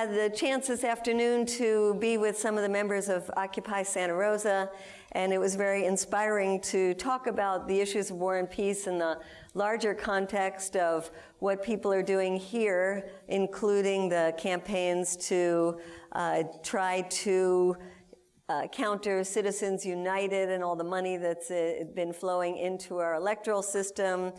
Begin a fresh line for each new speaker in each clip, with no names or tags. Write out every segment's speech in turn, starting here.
I had the chance this afternoon to be with some of the members of Occupy Santa Rosa, and it was very inspiring to talk about the issues of war and peace in the larger context of what people are doing here, including the campaigns to try to counter Citizens United and all the money that's been flowing into our electoral system,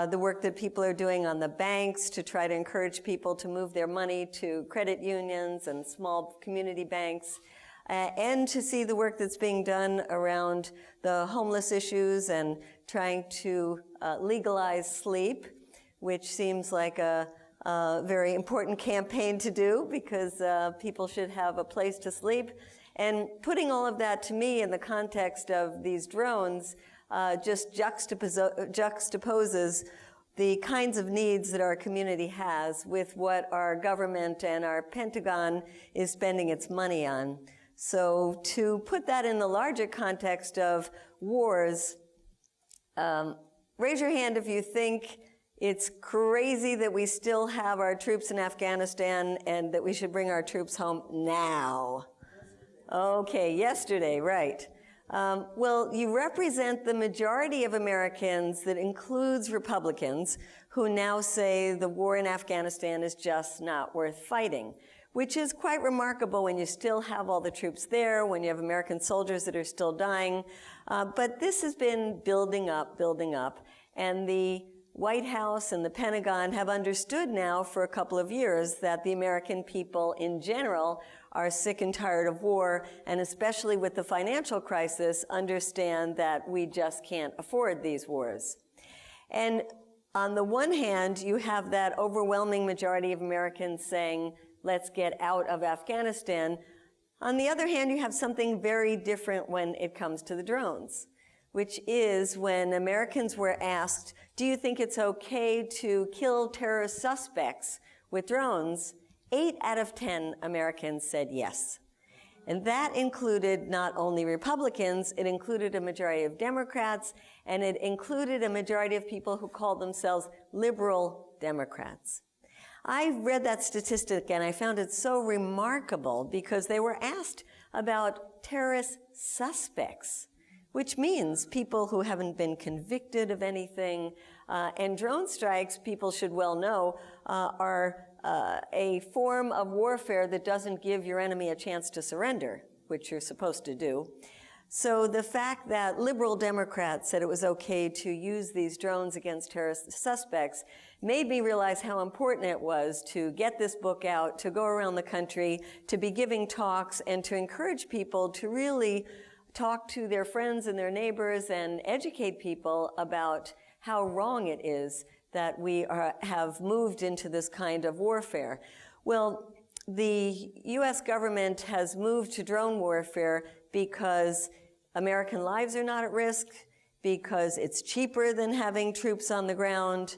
the work that people are doing on the banks to try to encourage people to move their money to credit unions and small community banks, and to see the work that's being done around the homeless issues and trying to legalize sleep, which seems like a very important campaign to do because people should have a place to sleep. And putting all of that to me in the context of these drones just juxtaposes the kinds of needs that our community has with what our government and our Pentagon is spending its money on. So to put that in the larger context of wars, raise your hand if you think it's crazy that we still have our troops in Afghanistan and that we should bring our troops home now. Okay, yesterday, right. Well, you represent the majority of Americans that includes Republicans who now say the war in Afghanistan is just not worth fighting, which is quite remarkable when you still have all the troops there, when you have American soldiers that are still dying. But this has been building up, and the White House and the Pentagon have understood now for a couple of years that the American people in general are sick and tired of war, and especially with the financial crisis, understand that we just can't afford these wars. And on the one hand, you have that overwhelming majority of Americans saying, let's get out of Afghanistan. On the other hand, you have something very different when it comes to the drones, which is when Americans were asked, do you think it's okay to kill terrorist suspects with drones? 8 out of 10 Americans said yes. And that included not only Republicans, it included a majority of Democrats, and it included a majority of people who called themselves liberal Democrats. I read that statistic and I found it so remarkable because they were asked about terrorist suspects, which means people who haven't been convicted of anything. And drone strikes, people should well know, are a form of warfare that doesn't give your enemy a chance to surrender, which you're supposed to do. So the fact that liberal Democrats said it was okay to use these drones against terrorist suspects made me realize how important it was to get this book out, to go around the country, to be giving talks, and to encourage people to really talk to their friends and their neighbors and educate people about how wrong it is that we have moved into this kind of warfare. Well, the U.S. government has moved to drone warfare because American lives are not at risk, because it's cheaper than having troops on the ground,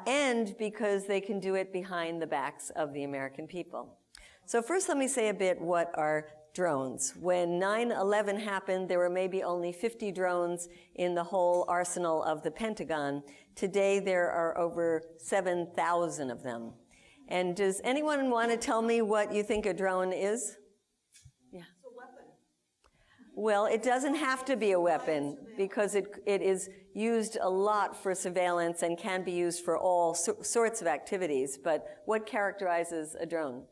and because they can do it behind the backs of the American people. So first let me say a bit what are drones. When 9/11 happened, there were maybe only 50 drones in the whole arsenal of the Pentagon. Today, there are over 7,000 of them. And does anyone want to tell me what you think a drone is? Yeah.
It's a weapon.
Well, it doesn't have to be a weapon because it is used a lot for surveillance and can be used for all sorts of activities. But what characterizes a drone?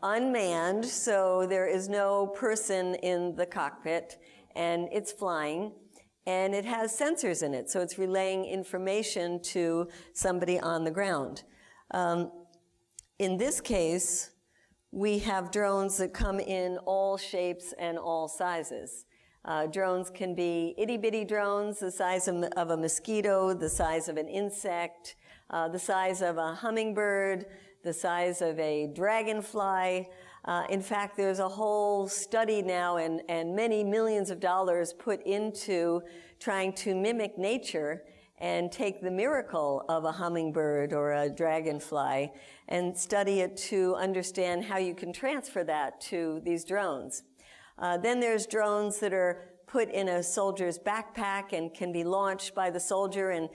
Unmanned, so there is no person in the cockpit, and it's flying, and it has sensors in it, so it's relaying information to somebody on the ground. In this case, we have drones that come in all shapes and all sizes. Drones can be itty-bitty drones, the size of a mosquito, the size of an insect, the size of a hummingbird, the size of a dragonfly. In fact, there's a whole study now and many millions of dollars put into trying to mimic nature and take the miracle of a hummingbird or a dragonfly and study it to understand how you can transfer that to these drones. Then there's drones that are put in a soldier's backpack and can be launched by the soldier and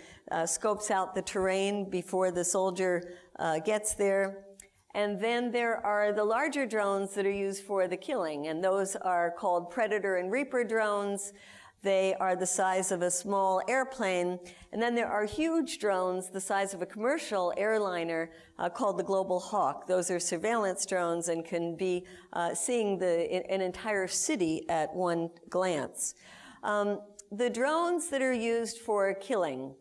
scopes out the terrain before the soldier gets there. And then there are the larger drones that are used for the killing, and those are called Predator and Reaper drones. They are the size of a small airplane. And then there are huge drones the size of a commercial airliner called the Global Hawk. Those are surveillance drones and can be seeing an entire city at one glance. The drones that are used for killing,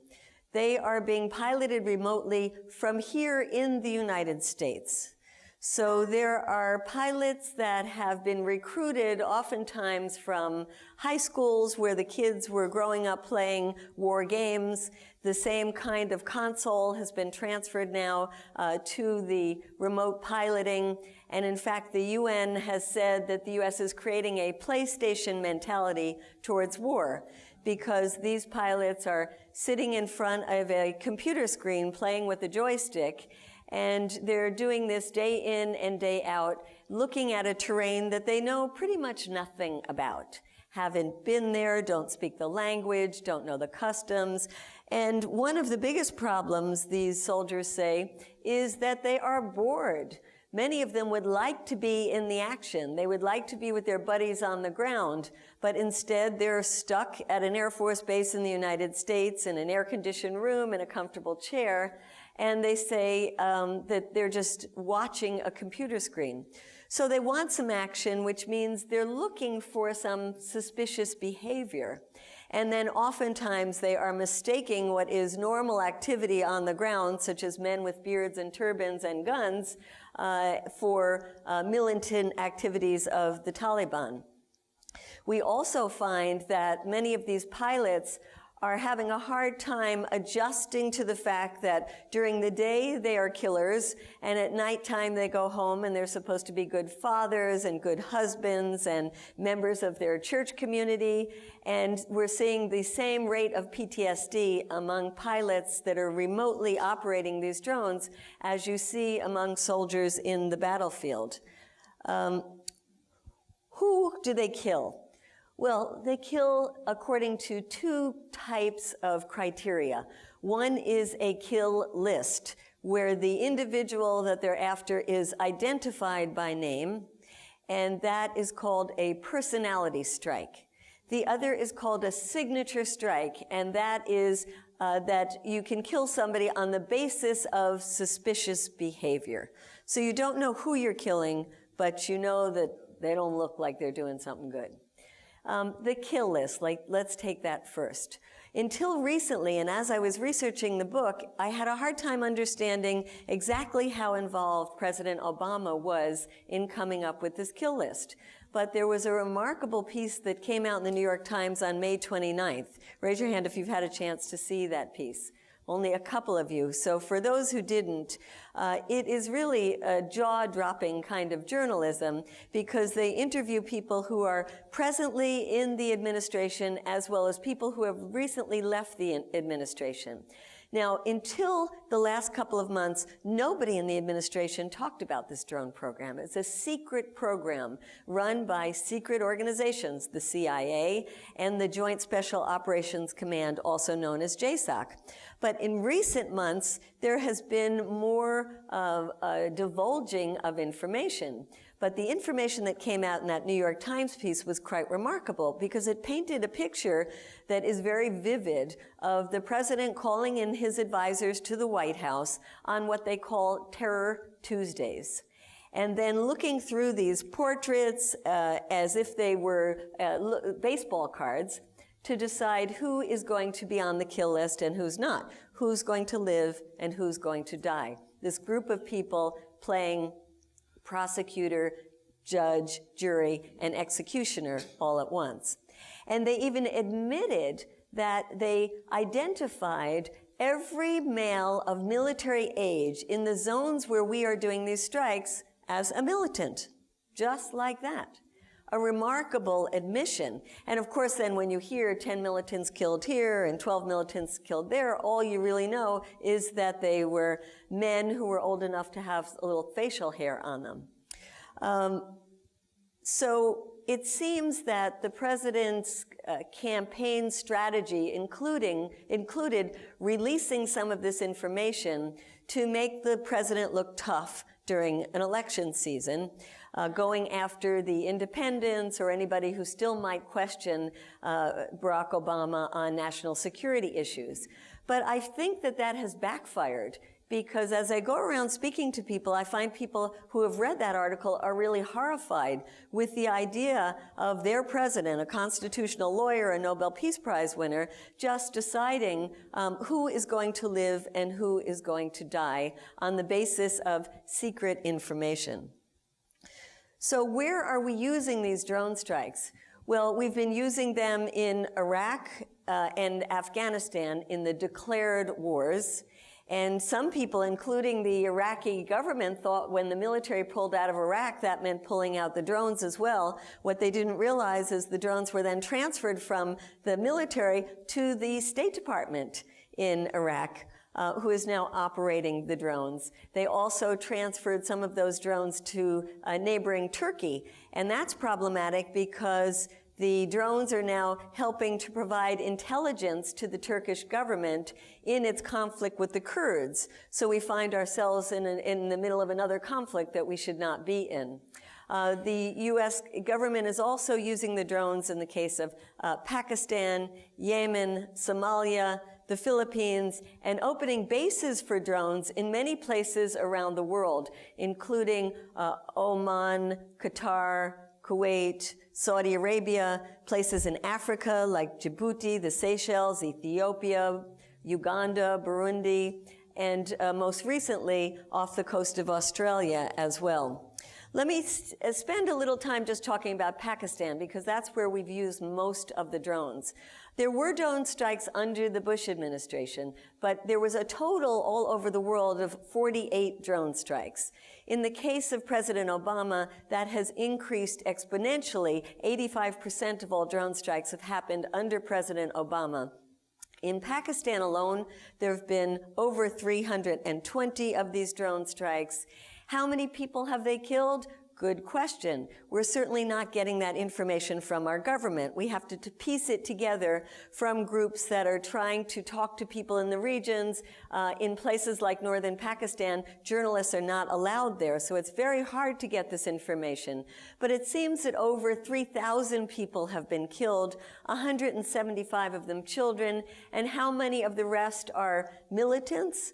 they are being piloted remotely from here in the United States. So there are pilots that have been recruited oftentimes from high schools where the kids were growing up playing war games. The same kind of console has been transferred now to the remote piloting. And in fact, the UN has said that the US is creating a PlayStation mentality towards war, because these pilots are sitting in front of a computer screen playing with a joystick, and they're doing this day in and day out, looking at a terrain that they know pretty much nothing about. Haven't been there, don't speak the language, don't know the customs. And one of the biggest problems, these soldiers say, is that they are bored. Many of them would like to be in the action. They would like to be with their buddies on the ground, but instead they're stuck at an Air Force base in the United States in an air-conditioned room in a comfortable chair, and they say that they're just watching a computer screen. So they want some action, which means they're looking for some suspicious behavior. And then oftentimes they are mistaking what is normal activity on the ground, such as men with beards and turbans and guns, for militant activities of the Taliban. We also find that many of these pilots are having a hard time adjusting to the fact that during the day they are killers, and at nighttime they go home and they're supposed to be good fathers and good husbands and members of their church community. And we're seeing the same rate of PTSD among pilots that are remotely operating these drones as you see among soldiers in the battlefield. Who do they kill? Well, they kill according to two types of criteria. One is a kill list, where the individual that they're after is identified by name, and that is called a personality strike. The other is called a signature strike, and that is that you can kill somebody on the basis of suspicious behavior. So you don't know who you're killing, but you know that they don't look like they're doing something good. The kill list, let's take that first. Until recently, and as I was researching the book, I had a hard time understanding exactly how involved President Obama was in coming up with this kill list. But there was a remarkable piece that came out in the New York Times on May 29th. Raise your hand if you've had a chance to see that piece. Only a couple of you. So for those who didn't, it is really a jaw-dropping kind of journalism, because they interview people who are presently in the administration as well as people who have recently left the administration. Now, until the last couple of months, nobody in the administration talked about this drone program. It's a secret program run by secret organizations, the CIA and the Joint Special Operations Command, also known as JSOC. But in recent months, there has been more divulging of information. But the information that came out in that New York Times piece was quite remarkable, because it painted a picture that is very vivid of the president calling in his advisors to the White House on what they call Terror Tuesdays. And then looking through these portraits as if they were baseball cards to decide who is going to be on the kill list and who's not, who's going to live and who's going to die. This group of people playing prosecutor, judge, jury, and executioner all at once. And they even admitted that they identified every male of military age in the zones where we are doing these strikes as a militant, just like that. A remarkable admission. And of course, then when you hear 10 militants killed here and 12 militants killed there, all you really know is that they were men who were old enough to have a little facial hair on them. So it seems that the president's campaign strategy included releasing some of this information to make the president look tough during an election season, going after the independents or anybody who still might question Barack Obama on national security issues. But I think that that has backfired, because as I go around speaking to people, I find people who have read that article are really horrified with the idea of their president, a constitutional lawyer, a Nobel Peace Prize winner, just deciding who is going to live and who is going to die on the basis of secret information. So where are we using these drone strikes? Well, we've been using them in Iraq and Afghanistan in the declared wars. And some people, including the Iraqi government, thought when the military pulled out of Iraq, that meant pulling out the drones as well. What they didn't realize is the drones were then transferred from the military to the State Department in Iraq, who is now operating the drones. They also transferred some of those drones to neighboring Turkey. And that's problematic because the drones are now helping to provide intelligence to the Turkish government in its conflict with the Kurds. So we find ourselves in the middle of another conflict that we should not be in. The U.S. government is also using the drones in the case of Pakistan, Yemen, Somalia, the Philippines, and opening bases for drones in many places around the world, including Oman, Qatar, Kuwait, Saudi Arabia, places in Africa like Djibouti, the Seychelles, Ethiopia, Uganda, Burundi, and most recently off the coast of Australia as well. Let me spend a little time just talking about Pakistan, because that's where we've used most of the drones. There were drone strikes under the Bush administration, but there was a total all over the world of 48 drone strikes. In the case of President Obama, that has increased exponentially. 85% of all drone strikes have happened under President Obama. In Pakistan alone, there have been over 320 of these drone strikes. How many people have they killed? Good question. We're certainly not getting that information from our government. We have to piece it together from groups that are trying to talk to people in the regions. In places like northern Pakistan, journalists are not allowed there, so it's very hard to get this information. But it seems that over 3,000 people have been killed, 175 of them children, and how many of the rest are militants?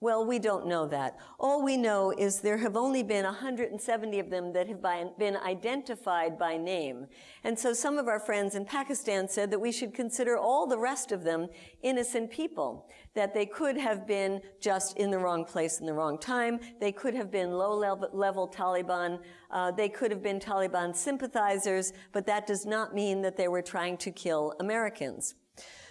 Well, we don't know that. All we know is there have only been 170 of them that have been identified by name. And so some of our friends in Pakistan said that we should consider all the rest of them innocent people, that they could have been just in the wrong place in the wrong time. They could have been low-level Taliban. They could have been Taliban sympathizers, but that does not mean that they were trying to kill Americans.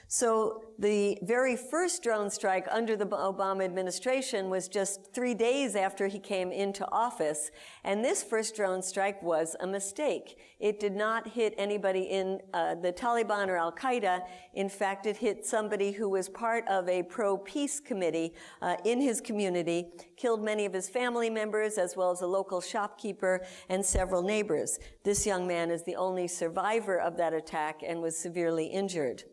So the very first drone strike under the Obama administration was just 3 days after he came into office. And this first drone strike was a mistake. It did not hit anybody in the Taliban or Al-Qaeda. In fact, it hit somebody who was part of a pro-peace committee in his community, killed many of his family members, as well as a local shopkeeper and several neighbors. This young man is the only survivor of that attack and was severely injured.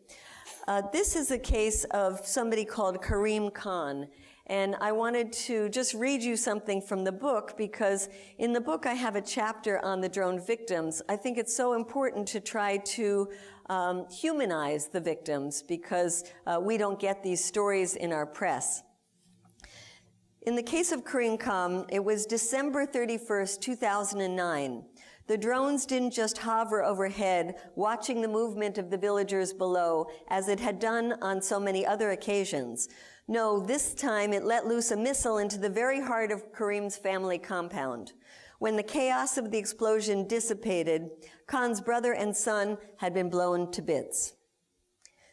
This is a case of somebody called Karim Khan, and I wanted to just read you something from the book, because in the book I have a chapter on the drone victims. I think it's so important to try to humanize the victims, because we don't get these stories in our press. In the case of Karim Khan, it was December 31st, 2009. The drones didn't just hover overhead, watching the movement of the villagers below, as it had done on so many other occasions. No, this time it let loose a missile into the very heart of Karim's family compound. When the chaos of the explosion dissipated, Khan's brother and son had been blown to bits.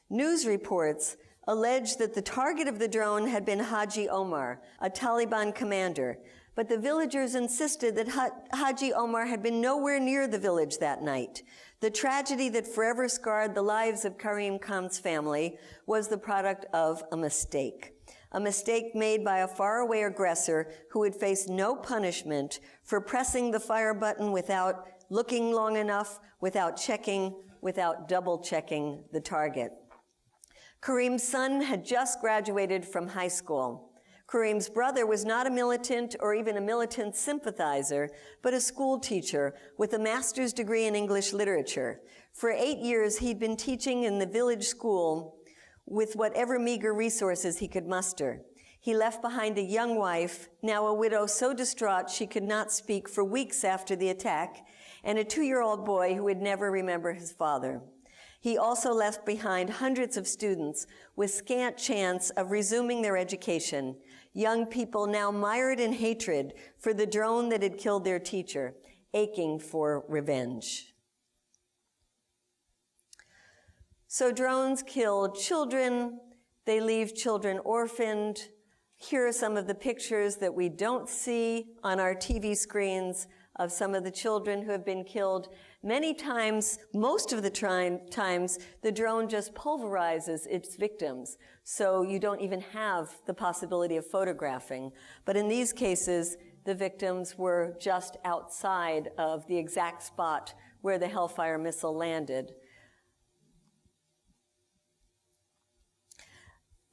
News reports alleged that the target of the drone had been Haji Omar, a Taliban commander, but the villagers insisted that Haji Omar had been nowhere near the village that night. The tragedy that forever scarred the lives of Karim Khan's family was the product of a mistake made by a faraway aggressor who would face no punishment for pressing the fire button without looking long enough, without checking, without double-checking the target. Karim's son had just graduated from high school. Kareem's brother was not a militant or even a militant sympathizer, but a school teacher with a master's degree in English literature. For 8 years, he'd been teaching in the village school with whatever meager resources he could muster. He left behind a young wife, now a widow so distraught she could not speak for weeks after the attack, and a 2-year-old boy who would never remember his father. He also left behind hundreds of students with scant chance of resuming their education, young people now mired in hatred for the drone that had killed their teacher, aching for revenge. So drones kill children, they leave children orphaned. Here are some of the pictures that we don't see on our TV screens of some of the children who have been killed. Many times, most of the times, the drone just pulverizes its victims, so you don't even have the possibility of photographing. But in these cases, the victims were just outside of the exact spot where the Hellfire missile landed.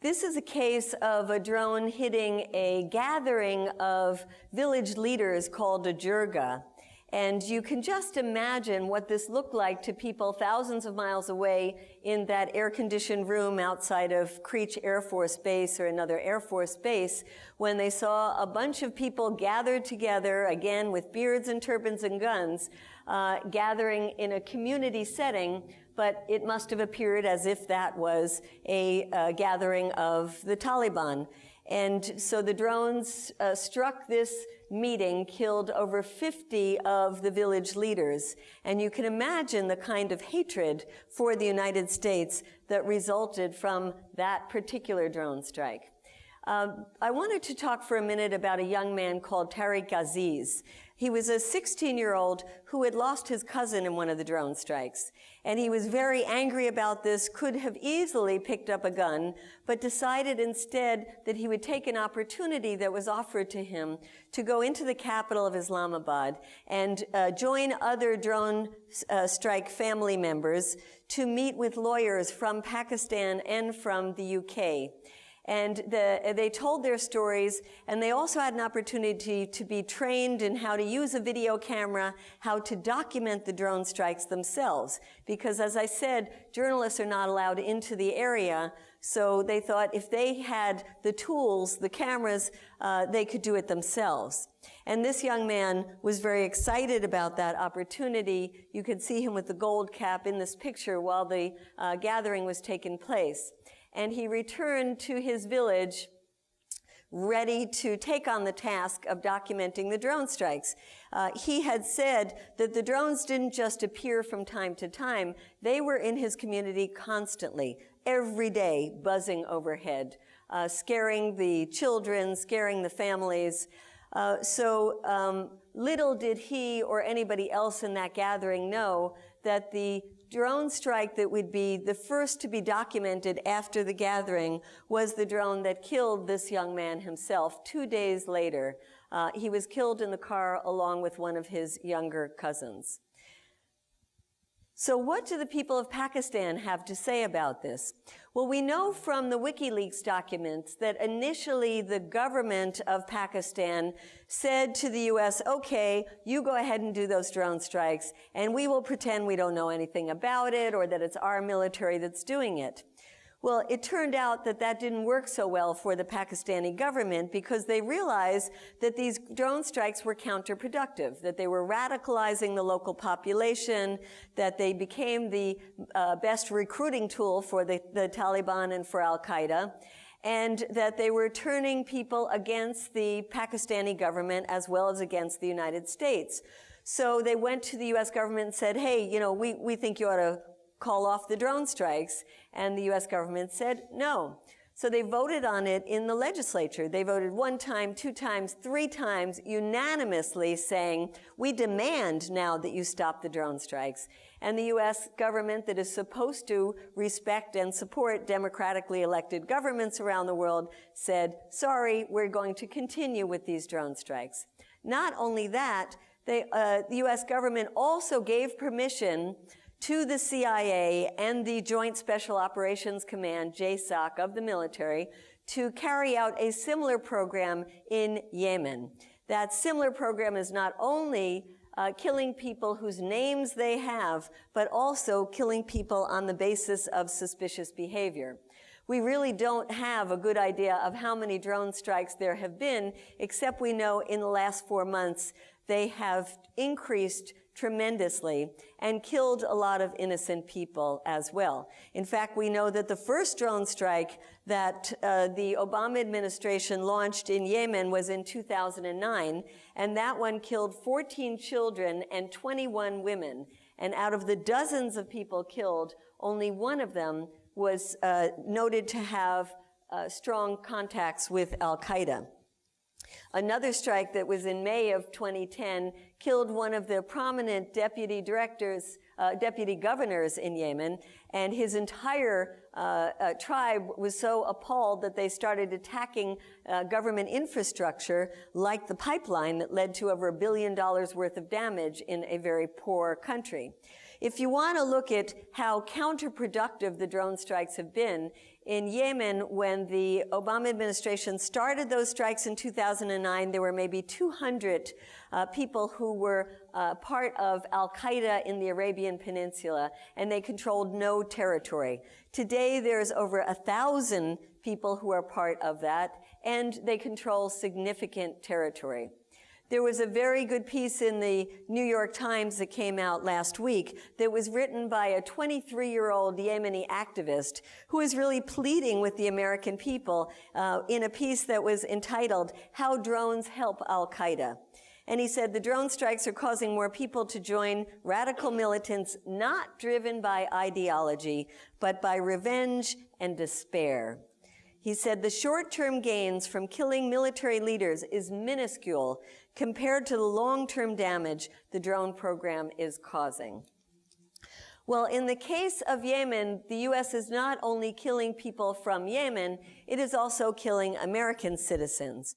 This is a case of a drone hitting a gathering of village leaders called a jirga. And you can just imagine what this looked like to people thousands of miles away in that air-conditioned room outside of Creech Air Force Base or another Air Force base when they saw a bunch of people gathered together, again with beards and turbans and guns, gathering in a community setting, but it must have appeared as if that was a gathering of the Taliban. And so the drones struck this meeting, killed over 50 of the village leaders. And you can imagine the kind of hatred for the United States that resulted from that particular drone strike. I wanted to talk for a minute about a young man called Tariq Aziz. He was a 16-year-old who had lost his cousin in one of the drone strikes. And he was very angry about this, could have easily picked up a gun, but decided instead that he would take an opportunity that was offered to him to go into the capital of Islamabad and join other drone strike family members to meet with lawyers from Pakistan and from the UK. And they told their stories, and they also had an opportunity to be trained in how to use a video camera, how to document the drone strikes themselves. Because as I said, journalists are not allowed into the area, so they thought if they had the tools, the cameras, they could do it themselves. And this young man was very excited about that opportunity. You could see him with the gold cap in this picture while the gathering was taking place. And he returned to his village ready to take on the task of documenting the drone strikes. He had said that the drones didn't just appear from time to time. They were in his community constantly, every day, buzzing overhead, scaring the children, scaring the families. So little did he or anybody else in that gathering know that the drone strike that would be the first to be documented after the gathering was the drone that killed this young man himself 2 days later. He was killed in the car along with one of his younger cousins. So what do the people of Pakistan have to say about this? Well, we know from the WikiLeaks documents that initially the government of Pakistan said to the US, okay, you go ahead and do those drone strikes, and we will pretend we don't know anything about it or that it's our military that's doing it. Well, it turned out that that didn't work so well for the Pakistani government because they realized that these drone strikes were counterproductive, that they were radicalizing the local population, that they became the best recruiting tool for the Taliban and for Al-Qaeda, and that they were turning people against the Pakistani government as well as against the United States. So they went to the US government and said, hey, you know, we think you ought to call off the drone strikes, and the US government said no. So they voted on it in the legislature. They voted 1 time, 2 times, 3 times, unanimously saying, we demand now that you stop the drone strikes. And the US government that is supposed to respect and support democratically elected governments around the world said, sorry, we're going to continue with these drone strikes. Not only that, the US government also gave permission to the CIA and the Joint Special Operations Command, JSOC, of the military, to carry out a similar program in Yemen. That similar program is not only killing people whose names they have, but also killing people on the basis of suspicious behavior. We really don't have a good idea of how many drone strikes there have been, except we know in the last 4 months they have increased tremendously and killed a lot of innocent people as well. In fact, we know that the first drone strike that the Obama administration launched in Yemen was in 2009, and that one killed 14 children and 21 women. And out of the dozens of people killed, only one of them was noted to have strong contacts with Al-Qaeda. Another strike that was in May of 2010 killed one of the prominent deputy governors in Yemen, and his entire tribe was so appalled that they started attacking government infrastructure like the pipeline that led to over $1 billion worth of damage in a very poor country. If you want to look at how counterproductive the drone strikes have been, in Yemen, when the Obama administration started those strikes in 2009, there were maybe 200 people who were part of Al-Qaeda in the Arabian Peninsula, and they controlled no territory. Today, there's over 1,000 people who are part of that, and they control significant territory. There was a very good piece in the New York Times that came out last week that was written by a 23-year-old Yemeni activist who is really pleading with the American people in a piece that was entitled, "How Drones Help Al-Qaeda." And he said the drone strikes are causing more people to join radical militants not driven by ideology, but by revenge and despair. He said the short-term gains from killing military leaders is minuscule compared to the long-term damage the drone program is causing. Well, in the case of Yemen, the U.S. is not only killing people from Yemen, it is also killing American citizens.